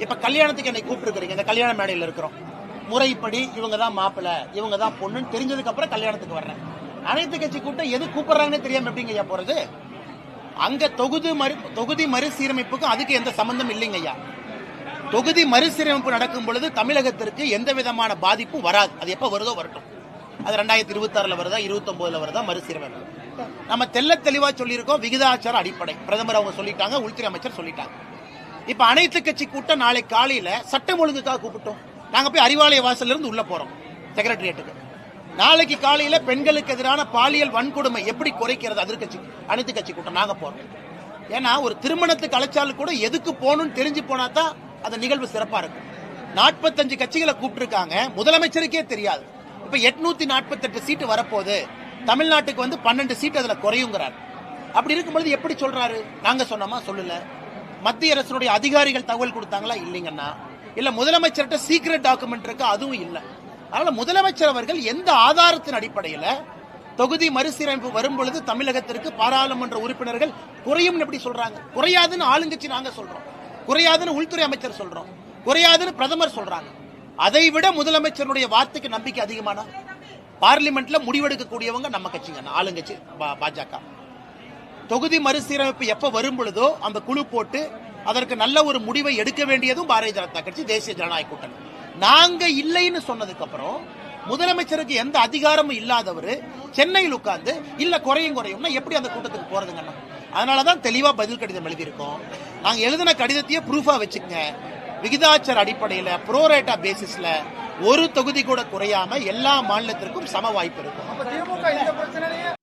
இப்ப கல்யாணத்துக்கு என்னை கூப்பிட்டுருக்கீங்க, இந்த கல்யாண மேடையில் இருக்கிறோம். முறைப்படி இவங்க தான் மாப்பிள்ளை, இவங்க தான் பொண்ணுன்னு தெரிஞ்சதுக்கு அப்புறம் கல்யாணத்துக்கு வர்றேன். அனைத்து கட்சி கூட்டம் எது கூப்பிடுறாங்கன்னு தெரியாம எப்படிங்க ஐயா போறது? அங்க தொகுதி மறுசீரமைப்புக்கும் அதுக்கு எந்த சம்பந்தம் இல்லைங்க ஐயா. தொகுதி மறுசீரமைப்பு நடக்கும் பொழுது தமிழகத்திற்கு எந்த விதமான பாதிப்பும் வராது. அது எப்ப வருதோ வரட்டும். அது 2026 வருதா 29 வருதா மறுசீரமைப்பு. நம்ம தெல்ல தெளிவா சொல்லியிருக்கோம். விகிதாச்சார அடிப்படை பிரதமர் அவங்க சொல்லிட்டாங்க, உள்துறை அமைச்சர் சொல்லிட்டாங்க. இப்ப அனைத்து கட்சி கூட்டம் நாளை காலையில சட்டம் ஒழுங்குக்காக கூப்பிட்டோம். நாங்க போய் அறிவாலய வாசல்ல இருந்து உள்ள போறோம் செக்ரட்டரியேட்டுக்கு. நாளைக்கு காலையில பெண்களுக்கு எதிரான பாலியல் வன்கொடுமை எப்படி குறைக்கிறது அனைத்து கட்சி கூட்டம் நாங்க போறோம். ஏன்னா ஒரு திருமணத்துக்கு அழைச்சாலும் கூட எதுக்கு போகணும்னு தெரிஞ்சு போனா தான் அந்த நிகழ்வு சிறப்பா இருக்கும். 45 கட்சிகளை கூப்பிட்டுருக்காங்க, முதலமைச்சருக்கே தெரியாது. இப்ப 848 சீட்டு வரப்போகுது, தமிழ்நாட்டுக்கு 12 சீட்டு அதுல குறையுங்கிறார். அப்படி இருக்கும்போது எப்படி சொல்றாரு? நாங்க சொன்னோமா? சொல்லல. மத்திய அரசுடைய அதிகாரிகள் தகவல் கொடுத்தாங்களா? இல்லைங்கன்னா. இல்ல முதலமைச்சர்கிட்ட சீக்ரெட் டாக்குமெண்ட் இருக்கு, அதுவும் இல்லை. அதனால முதலமைச்சர் அவர்கள் எந்த ஆதாரத்தின் அடிப்படையில் தொகுதி மறுசீரமைப்பு வரும் பொழுது தமிழகத்திற்கு பாராளுமன்ற உறுப்பினர்கள் குறையும் எப்படி சொல்றாங்க? குறையாதுன்னு ஆளுங்கட்சி நாங்க சொல்றோம், குறையாதுன்னு உள்துறை அமைச்சர் சொல்றோம், குறையாதுன்னு பிரதமர் சொல்றாங்க. அதை விட முதலமைச்சருடைய வார்த்தைக்கு நம்பிக்கை அதிகமான பார்லிமெண்ட்ல முடிவெடுக்கக்கூடியவங்க நம்ம கட்சிங்க, ஆளுங்கட்சி பாஜக. தொகுதி மறுசீரமைப்பு எப்ப வரும் பொழுதோ அந்த குழு போட்டு அதற்கு நல்ல ஒரு முடிவை எடுக்க வேண்டியதும் பாரதிய ஜனதா கட்சி, தேசிய ஜனநாயக கூட்டணி. நாங்க இல்லைன்னு சொன்னதுக்கு அப்புறம் முதலமைச்சருக்கு எந்த அதிகாரமும் இல்லாதவர் சென்னையில் உட்கார்ந்து இல்ல குறையும்னா எப்படி அந்த கூட்டத்துக்கு போறதுங்க? அதனாலதான் தெளிவா பதில் கடிதம் எழுதியிருக்கோம். நாங்க எழுதின கடிதத்தையே ப்ரூஃபா வச்சுக்கங்க. விகிதாச்சார அடிப்படையில் ப்ரோரேட்டா பேசிஸ்ல ஒரு தொகுதி கூட குறையாம எல்லா மாநிலத்திற்கும் சம வாய்ப்பு இருக்கும்.